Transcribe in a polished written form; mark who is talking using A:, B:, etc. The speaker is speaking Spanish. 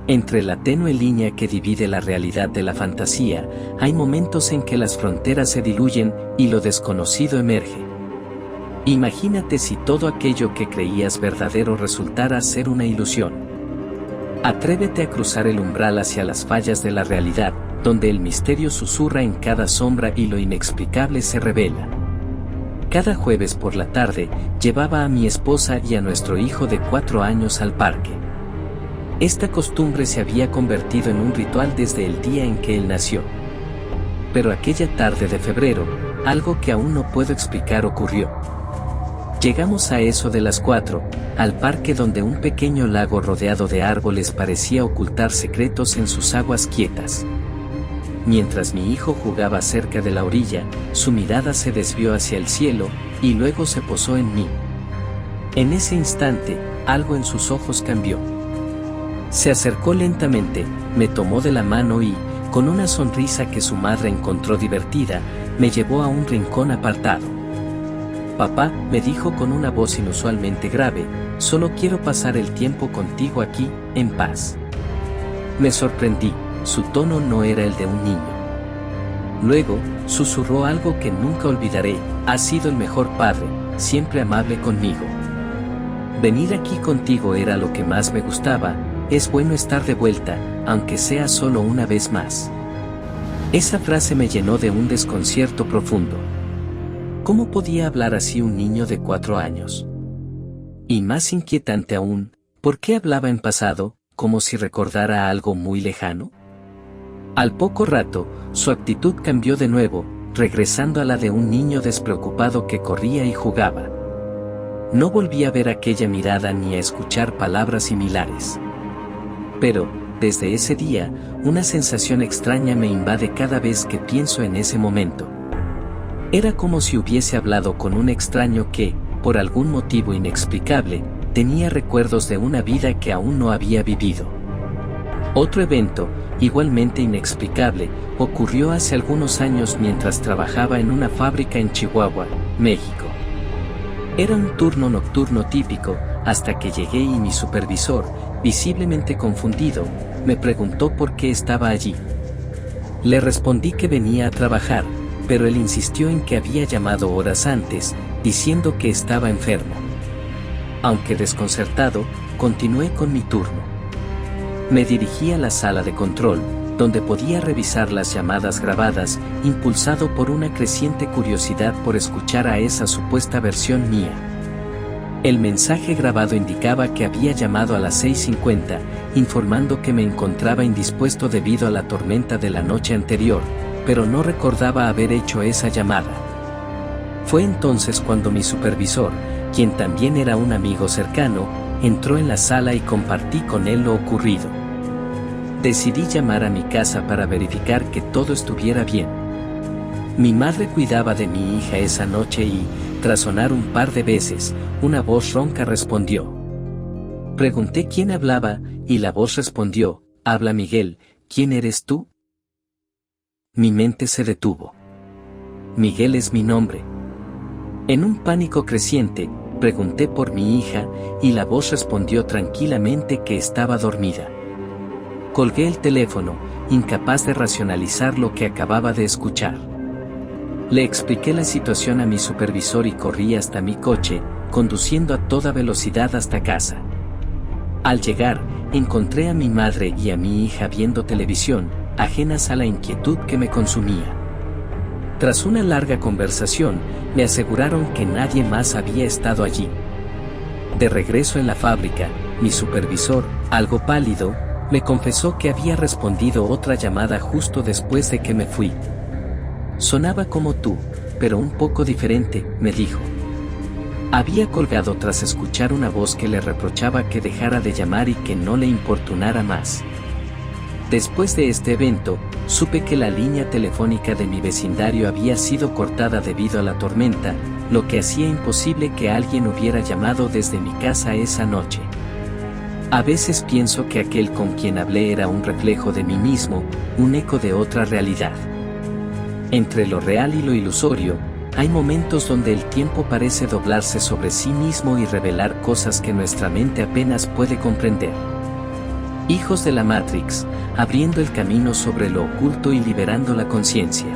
A: Entre la tenue línea que divide la realidad de la fantasía, hay momentos en que las fronteras se diluyen y lo desconocido emerge. Imagínate si todo aquello que creías verdadero resultara ser una ilusión. Atrévete a cruzar el umbral hacia las fallas de la realidad, donde el misterio susurra en cada sombra y lo inexplicable se revela. Cada jueves por la tarde, llevaba a mi esposa y a nuestro hijo de 4 años al parque. Esta costumbre se había convertido en un ritual desde el día en que él nació. Pero aquella tarde de febrero, algo que aún no puedo explicar ocurrió. Llegamos a eso de las 4, al parque donde un pequeño lago rodeado de árboles parecía ocultar secretos en sus aguas quietas. Mientras mi hijo jugaba cerca de la orilla, su mirada se desvió hacia el cielo, y luego se posó en mí. En ese instante, algo en sus ojos cambió. Se acercó lentamente, me tomó de la mano y, con una sonrisa que su madre encontró divertida, me llevó a un rincón apartado. Papá, me dijo con una voz inusualmente grave, solo quiero pasar el tiempo contigo aquí, en paz. Me sorprendí, su tono no era el de un niño. Luego, susurró algo que nunca olvidaré, has sido el mejor padre, siempre amable conmigo. Venir aquí contigo era lo que más me gustaba, es bueno estar de vuelta, aunque sea solo una vez más. Esa frase me llenó de un desconcierto profundo. ¿Cómo podía hablar así un niño de 4 años? Y más inquietante aún, ¿por qué hablaba en pasado, como si recordara algo muy lejano? Al poco rato, su actitud cambió de nuevo, regresando a la de un niño despreocupado que corría y jugaba. No volví a ver aquella mirada ni a escuchar palabras similares. Pero, desde ese día, una sensación extraña me invade cada vez que pienso en ese momento. Era como si hubiese hablado con un extraño que, por algún motivo inexplicable, tenía recuerdos de una vida que aún no había vivido. Otro evento, igualmente inexplicable, ocurrió hace algunos años mientras trabajaba en una fábrica en Chihuahua, México. Era un turno nocturno típico, hasta que llegué y mi supervisor, visiblemente confundido, me preguntó por qué estaba allí. Le respondí que venía a trabajar, pero él insistió en que había llamado horas antes, diciendo que estaba enfermo. Aunque desconcertado, continué con mi turno. Me dirigí a la sala de control, donde podía revisar las llamadas grabadas, impulsado por una creciente curiosidad por escuchar a esa supuesta versión mía. El mensaje grabado indicaba que había llamado a las 6:50, informando que me encontraba indispuesto debido a la tormenta de la noche anterior, pero no recordaba haber hecho esa llamada. Fue entonces cuando mi supervisor, quien también era un amigo cercano, entró en la sala y compartí con él lo ocurrido. Decidí llamar a mi casa para verificar que todo estuviera bien. Mi madre cuidaba de mi hija esa noche y, tras sonar un par de veces, una voz ronca respondió. Pregunté quién hablaba, y la voz respondió, habla Miguel, ¿quién eres tú? Mi mente se detuvo. Miguel es mi nombre. En un pánico creciente, pregunté por mi hija, y la voz respondió tranquilamente que estaba dormida. Colgué el teléfono, incapaz de racionalizar lo que acababa de escuchar. Le expliqué la situación a mi supervisor y corrí hasta mi coche, conduciendo a toda velocidad hasta casa. Al llegar, encontré a mi madre y a mi hija viendo televisión, ajenas a la inquietud que me consumía. Tras una larga conversación, me aseguraron que nadie más había estado allí. De regreso en la fábrica, mi supervisor, algo pálido, me confesó que había respondido otra llamada justo después de que me fui. Sonaba como tú, pero un poco diferente, me dijo. Había colgado tras escuchar una voz que le reprochaba que dejara de llamar y que no le importunara más. Después de este evento, supe que la línea telefónica de mi vecindario había sido cortada debido a la tormenta, lo que hacía imposible que alguien hubiera llamado desde mi casa esa noche. A veces pienso que aquel con quien hablé era un reflejo de mí mismo, un eco de otra realidad. Entre lo real y lo ilusorio, hay momentos donde el tiempo parece doblarse sobre sí mismo y revelar cosas que nuestra mente apenas puede comprender. Hijos de la Matrix, abriendo el camino sobre lo oculto y liberando la conciencia.